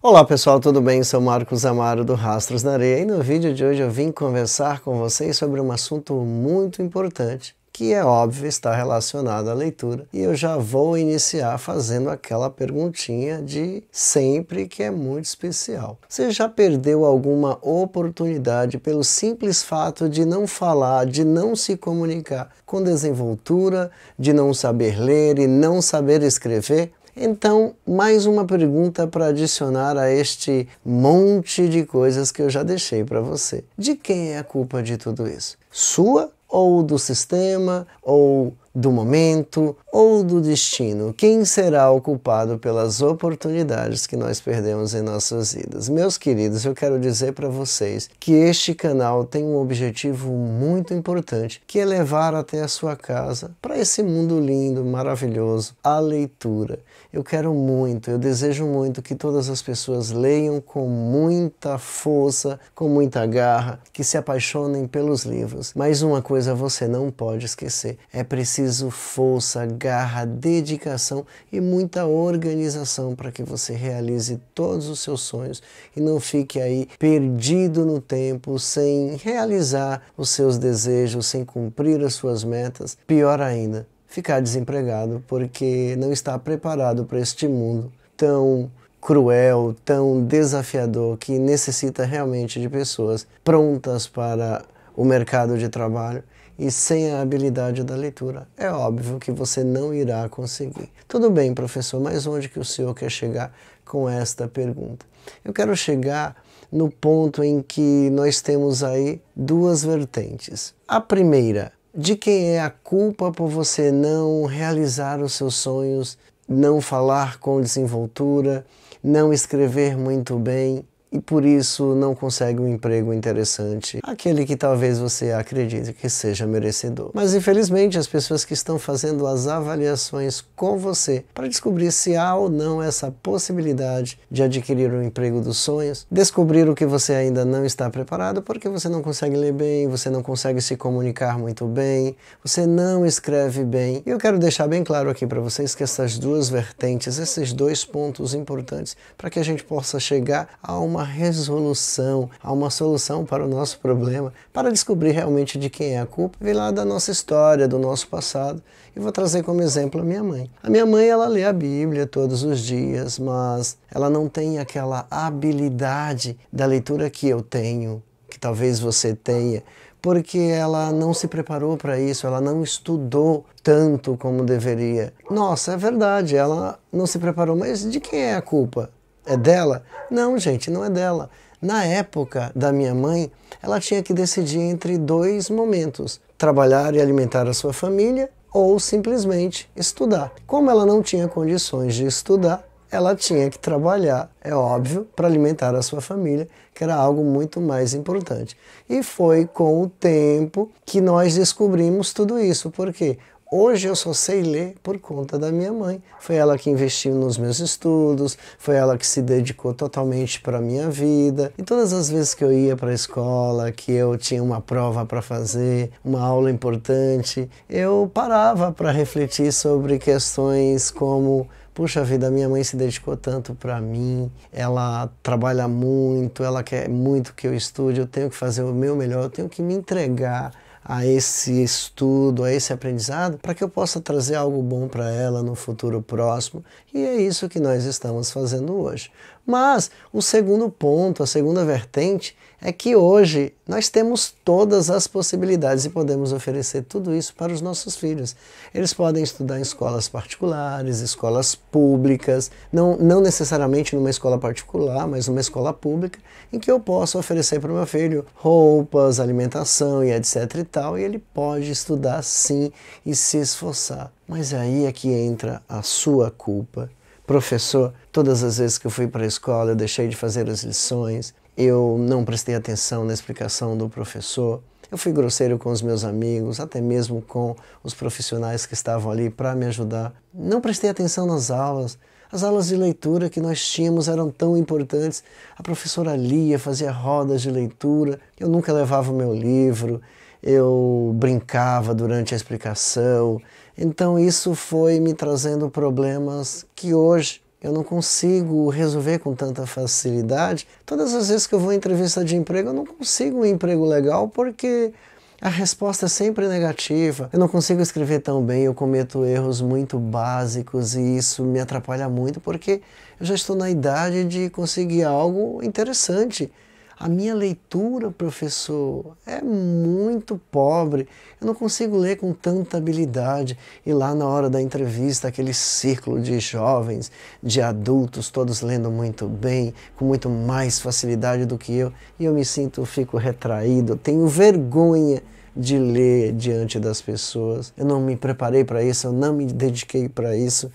Olá pessoal, tudo bem? Sou Marcos Amaro do Rastros na Areia e no vídeo de hoje eu vim conversar com vocês sobre um assunto muito importante que é óbvio está relacionado à leitura e eu já vou iniciar fazendo aquela perguntinha de sempre que é muito especial. Você já perdeu alguma oportunidade pelo simples fato de não falar, de não se comunicar com desenvoltura, de não saber ler e não saber escrever? Então, mais uma pergunta para adicionar a este monte de coisas que eu já deixei para você. De quem é a culpa de tudo isso? Sua ou do sistema, ou do momento, ou do destino? Quem será o culpado pelas oportunidades que nós perdemos em nossas vidas? Meus queridos, eu quero dizer para vocês que este canal tem um objetivo muito importante, que é levar até a sua casa, para esse mundo lindo, maravilhoso, a leitura. Eu quero muito, eu desejo muito que todas as pessoas leiam com muita força, com muita garra, que se apaixonem pelos livros. Mas uma coisa você não pode esquecer, é preciso força, garra, dedicação e muita organização para que você realize todos os seus sonhos e não fique aí perdido no tempo, sem realizar os seus desejos, sem cumprir as suas metas. Pior ainda, ficar desempregado porque não está preparado para este mundo tão cruel, tão desafiador, que necessita realmente de pessoas prontas para o mercado de trabalho e sem a habilidade da leitura. É óbvio que você não irá conseguir. Tudo bem, professor, mas onde que o senhor quer chegar com esta pergunta? Eu quero chegar no ponto em que nós temos aí duas vertentes. A primeira, de quem é a culpa por você não realizar os seus sonhos, não falar com desenvoltura, não escrever muito bem e por isso não consegue um emprego interessante, aquele que talvez você acredite que seja merecedor. Mas infelizmente as pessoas que estão fazendo as avaliações com você para descobrir se há ou não essa possibilidade de adquirir o emprego dos sonhos, descobriram que você ainda não está preparado porque você não consegue ler bem, você não consegue se comunicar muito bem, você não escreve bem. E eu quero deixar bem claro aqui para vocês que essas duas vertentes, esses dois pontos importantes para que a gente possa chegar a uma resolução, a uma solução para o nosso problema, para descobrir realmente de quem é a culpa, vem lá da nossa história, do nosso passado. E vou trazer como exemplo a minha mãe. A minha mãe, ela lê a Bíblia todos os dias, mas ela não tem aquela habilidade da leitura que eu tenho, que talvez você tenha, porque ela não se preparou para isso, ela não estudou tanto como deveria. Nossa, é verdade, ela não se preparou, mas de quem é a culpa? É dela? Não, gente, não é dela. Na época da minha mãe, ela tinha que decidir entre dois momentos: trabalhar e alimentar a sua família ou simplesmente estudar. Como ela não tinha condições de estudar, ela tinha que trabalhar, é óbvio, para alimentar a sua família, que era algo muito mais importante. E foi com o tempo que nós descobrimos tudo isso. Por quê? Hoje eu só sei ler por conta da minha mãe. Foi ela que investiu nos meus estudos, foi ela que se dedicou totalmente para a minha vida. E todas as vezes que eu ia para a escola, que eu tinha uma prova para fazer, uma aula importante, eu parava para refletir sobre questões como: puxa vida, minha mãe se dedicou tanto para mim, ela trabalha muito, ela quer muito que eu estude, eu tenho que fazer o meu melhor, eu tenho que me entregar a esse estudo, a esse aprendizado, para que eu possa trazer algo bom para ela no futuro próximo. E é isso que nós estamos fazendo hoje. Mas o segundo ponto, a segunda vertente, é que hoje nós temos todas as possibilidades e podemos oferecer tudo isso para os nossos filhos. Eles podem estudar em escolas particulares, escolas públicas, não necessariamente numa escola particular, mas numa escola pública, em que eu posso oferecer para o meu filho roupas, alimentação e etc e tal, e ele pode estudar sim e se esforçar. Mas aí é que entra a sua culpa. Professor, todas as vezes que eu fui para a escola eu deixei de fazer as lições, eu não prestei atenção na explicação do professor, eu fui grosseiro com os meus amigos, até mesmo com os profissionais que estavam ali para me ajudar. Não prestei atenção nas aulas. As aulas de leitura que nós tínhamos eram tão importantes. A professora lia, fazia rodas de leitura, eu nunca levava o meu livro, eu brincava durante a explicação. Então isso foi me trazendo problemas que hoje eu não consigo resolver com tanta facilidade. Todas as vezes que eu vou em entrevista de emprego, eu não consigo um emprego legal porque a resposta é sempre negativa. Eu não consigo escrever tão bem, eu cometo erros muito básicos e isso me atrapalha muito porque eu já estou na idade de conseguir algo interessante. A minha leitura, professor, é muito pobre. Eu não consigo ler com tanta habilidade. E lá na hora da entrevista, aquele círculo de jovens, de adultos, todos lendo muito bem, com muito mais facilidade do que eu. E eu me sinto, fico retraído, tenho vergonha de ler diante das pessoas. Eu não me preparei para isso, eu não me dediquei para isso.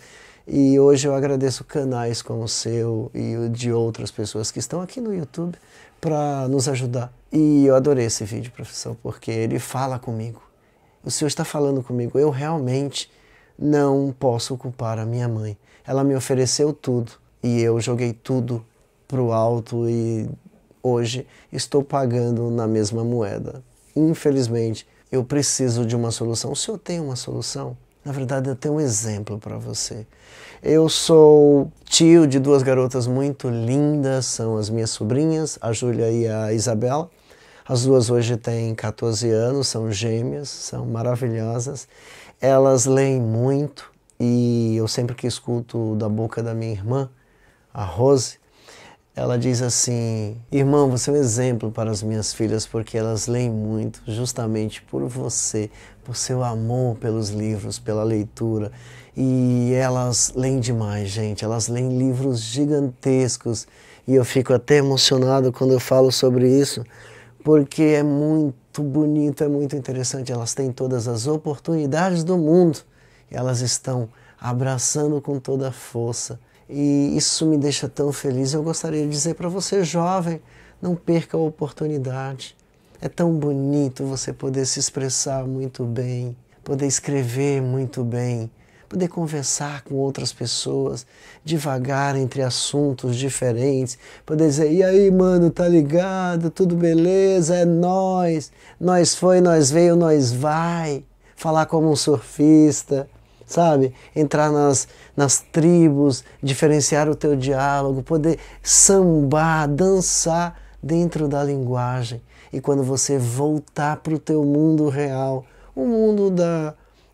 E hoje eu agradeço canais como o seu e o de outras pessoas que estão aqui no YouTube para nos ajudar. E eu adorei esse vídeo, professor, porque ele fala comigo. O senhor está falando comigo. Eu realmente não posso culpar a minha mãe. Ela me ofereceu tudo e eu joguei tudo para o alto e hoje estou pagando na mesma moeda. Infelizmente, eu preciso de uma solução. O senhor tem uma solução? Na verdade, eu tenho um exemplo para você. Eu sou tio de duas garotas muito lindas, são as minhas sobrinhas, a Júlia e a Isabela. As duas hoje têm 14 anos, são gêmeas, são maravilhosas. Elas leem muito e eu sempre que escuto da boca da minha irmã, a Rose, ela diz assim: irmão, você é um exemplo para as minhas filhas porque elas leem muito justamente por você, por seu amor pelos livros, pela leitura. E elas leem demais, gente. Elas leem livros gigantescos. E eu fico até emocionado quando eu falo sobre isso, porque é muito bonito, é muito interessante. Elas têm todas as oportunidades do mundo. E elas estão abraçando com toda a força. E isso me deixa tão feliz. Eu gostaria de dizer para você, jovem, não perca a oportunidade. É tão bonito você poder se expressar muito bem, poder escrever muito bem, poder conversar com outras pessoas, devagar entre assuntos diferentes, poder dizer: e aí, mano, tá ligado? Tudo beleza? É nós foi, nós veio, nós vai. Falar como um surfista, sabe? Entrar nas tribos, diferenciar o teu diálogo, poder sambar, dançar dentro da linguagem. E quando você voltar para o teu mundo real, o mundo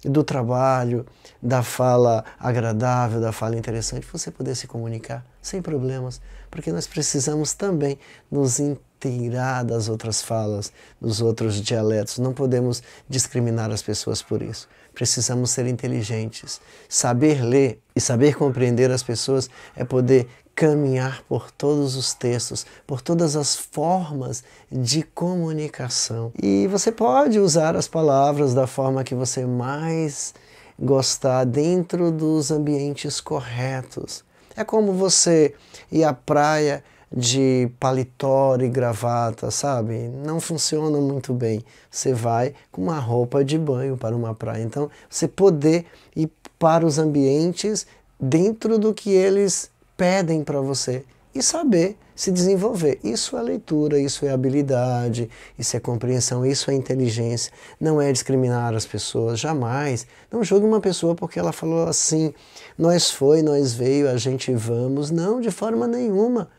do trabalho, da fala agradável, da fala interessante, você poder se comunicar sem problemas, porque nós precisamos também nos inteirar das outras falas, dos outros dialetos. Não podemos discriminar as pessoas por isso. Precisamos ser inteligentes. Saber ler e saber compreender as pessoas é poder caminhar por todos os textos, por todas as formas de comunicação. E você pode usar as palavras da forma que você mais gostar dentro dos ambientes corretos. É como você ir à praia de paletó e gravata, sabe? Não funciona muito bem. Você vai com uma roupa de banho para uma praia. Então, você poder ir para os ambientes dentro do que eles pedem para você e saber se desenvolver. Isso é leitura, isso é habilidade, isso é compreensão, isso é inteligência. Não é discriminar as pessoas, jamais. Não julgue uma pessoa porque ela falou assim: nós foi, nós veio, a gente vamos. Não, de forma nenhuma.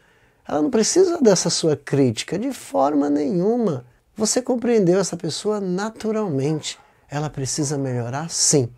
Ela não precisa dessa sua crítica, de forma nenhuma. Você compreendeu essa pessoa naturalmente. Ela precisa melhorar, sim.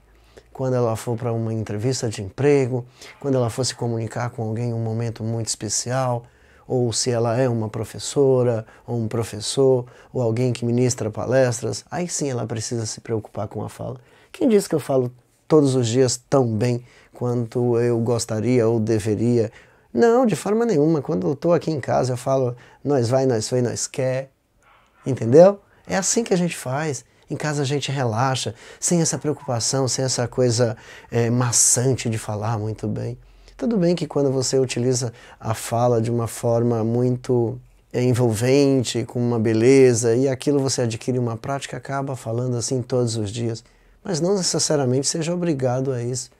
Quando ela for para uma entrevista de emprego, quando ela for se comunicar com alguém em um momento muito especial, ou se ela é uma professora, ou um professor, ou alguém que ministra palestras, aí sim ela precisa se preocupar com a fala. Quem diz que eu falo todos os dias tão bem quanto eu gostaria ou deveria? Não, de forma nenhuma. Quando eu estou aqui em casa eu falo: nós vai, nós foi, nós quer. Entendeu? É assim que a gente faz. Em casa a gente relaxa, sem essa preocupação, sem essa coisa maçante de falar muito bem. Tudo bem que quando você utiliza a fala de uma forma muito envolvente, com uma beleza, e aquilo você adquire uma prática, acaba falando assim todos os dias. Mas não necessariamente seja obrigado a isso.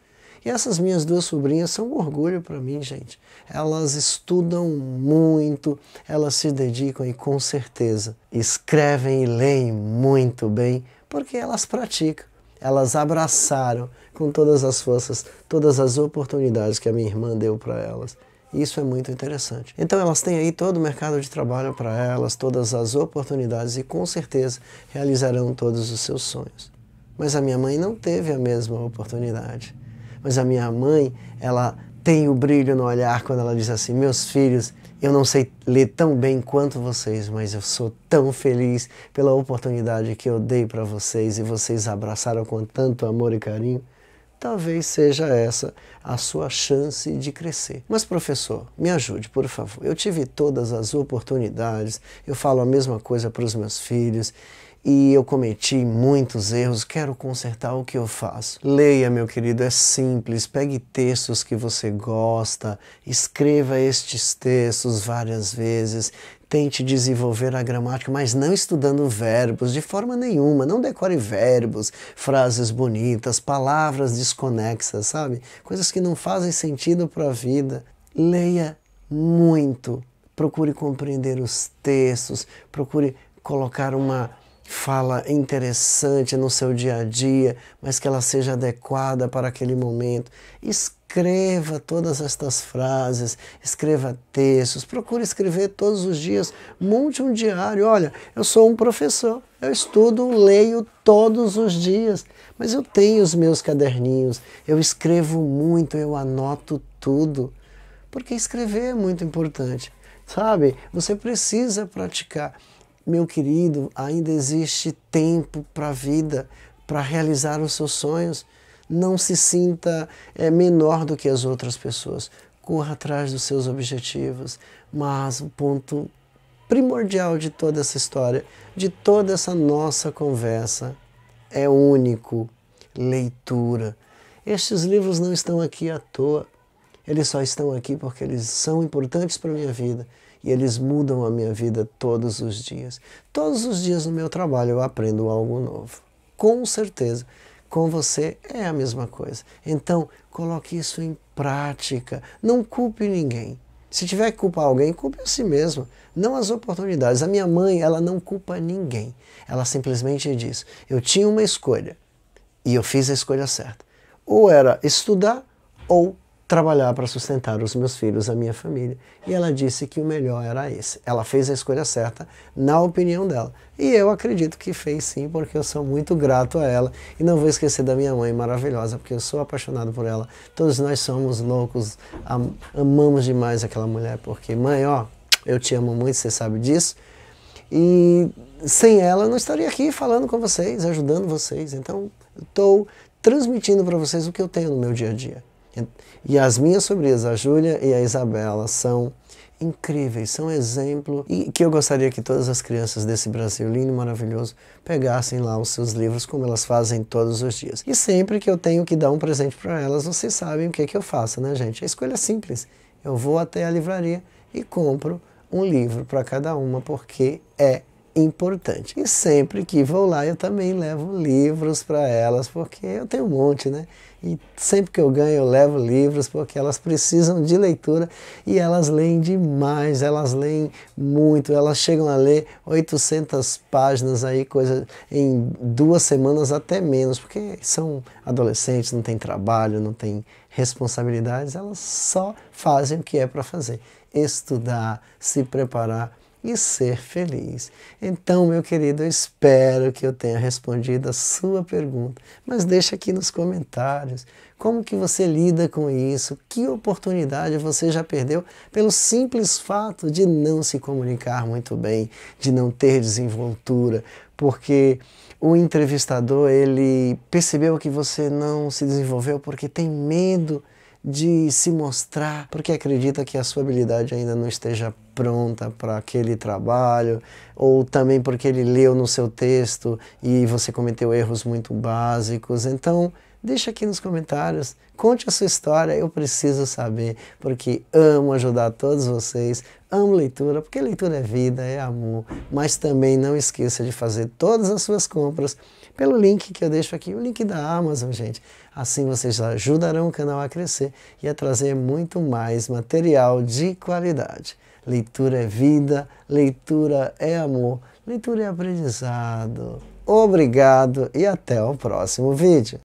E essas minhas duas sobrinhas são um orgulho para mim, gente. Elas estudam muito, elas se dedicam e com certeza escrevem e leem muito bem, porque elas praticam. elas abraçaram com todas as forças, todas as oportunidades que a minha irmã deu para elas. Isso é muito interessante. Então elas têm aí todo o mercado de trabalho para elas, todas as oportunidades e com certeza realizarão todos os seus sonhos. Mas a minha mãe não teve a mesma oportunidade. Mas a minha mãe, ela tem o brilho no olhar quando ela diz assim: meus filhos, eu não sei ler tão bem quanto vocês, mas eu sou tão feliz pela oportunidade que eu dei para vocês e vocês abraçaram com tanto amor e carinho. Talvez seja essa a sua chance de crescer. Mas professor, me ajude, por favor. Eu tive todas as oportunidades, eu falo a mesma coisa para os meus filhos e eu cometi muitos erros, quero consertar o que eu faço. Leia, meu querido, é simples, pegue textos que você gosta, escreva estes textos várias vezes, tente desenvolver a gramática, mas não estudando verbos de forma nenhuma, não decore verbos, frases bonitas, palavras desconexas, sabe? Coisas que não fazem sentido para a vida. Leia muito, procure compreender os textos, procure colocar uma fala interessante no seu dia a dia, mas que ela seja adequada para aquele momento. Escreva todas estas frases, escreva textos, procure escrever todos os dias, monte um diário. Olha, eu sou um professor, eu estudo, leio todos os dias, mas eu tenho os meus caderninhos, eu escrevo muito, eu anoto tudo, porque escrever é muito importante, sabe? Você precisa praticar. Meu querido, ainda existe tempo para a vida, para realizar os seus sonhos. Não se sinta menor do que as outras pessoas. Corra atrás dos seus objetivos. Mas o ponto primordial de toda essa história, de toda essa nossa conversa, é único: leitura. Estes livros não estão aqui à toa. Eles só estão aqui porque eles são importantes para a minha vida. E eles mudam a minha vida todos os dias. Todos os dias no meu trabalho eu aprendo algo novo. Com certeza, com você é a mesma coisa. Então, coloque isso em prática. Não culpe ninguém. Se tiver que culpar alguém, culpe a si mesmo, não as oportunidades. A minha mãe, ela não culpa ninguém. Ela simplesmente diz: eu tinha uma escolha e eu fiz a escolha certa. Ou era estudar ou trabalhar para sustentar os meus filhos, a minha família. E ela disse que o melhor era esse. Ela fez a escolha certa, na opinião dela. E eu acredito que fez sim, porque eu sou muito grato a ela. E não vou esquecer da minha mãe maravilhosa, porque eu sou apaixonado por ela. Todos nós somos loucos, amamos demais aquela mulher, porque mãe, ó, eu te amo muito, você sabe disso. E sem ela eu não estaria aqui falando com vocês, ajudando vocês. Então, estou transmitindo para vocês o que eu tenho no meu dia a dia. E as minhas sobrinhas, a Júlia e a Isabela, são incríveis, são exemplo, e que eu gostaria que todas as crianças desse Brasil lindo e maravilhoso pegassem lá os seus livros, como elas fazem todos os dias. E sempre que eu tenho que dar um presente para elas, vocês sabem o que é que eu faço, né, gente? A escolha é simples. Eu vou até a livraria e compro um livro para cada uma, porque é importante. E sempre que vou lá, eu também levo livros para elas, porque eu tenho um monte, né? E sempre que eu ganho, eu levo livros, porque elas precisam de leitura e elas leem demais, elas leem muito, elas chegam a ler 800 páginas aí, coisa em 2 semanas, até menos, porque são adolescentes, não tem trabalho, não tem responsabilidades, elas só fazem o que é para fazer: estudar, se preparar e ser feliz. Então, meu querido, eu espero que eu tenha respondido a sua pergunta, mas deixa aqui nos comentários como que você lida com isso, que oportunidade você já perdeu pelo simples fato de não se comunicar muito bem, de não ter desenvoltura, porque o entrevistador, ele percebeu que você não se desenvolveu porque tem medo de se mostrar, porque acredita que a sua habilidade ainda não esteja pronta para aquele trabalho, ou também porque ele leu no seu texto e você cometeu erros muito básicos. Então, deixa aqui nos comentários, conte a sua história, eu preciso saber, porque amo ajudar todos vocês, amo leitura, porque leitura é vida, é amor, mas também não esqueça de fazer todas as suas compras pelo link que eu deixo aqui, o link da Amazon, gente. Assim vocês ajudarão o canal a crescer e a trazer muito mais material de qualidade. Leitura é vida, leitura é amor, leitura é aprendizado. obrigado e até o próximo vídeo.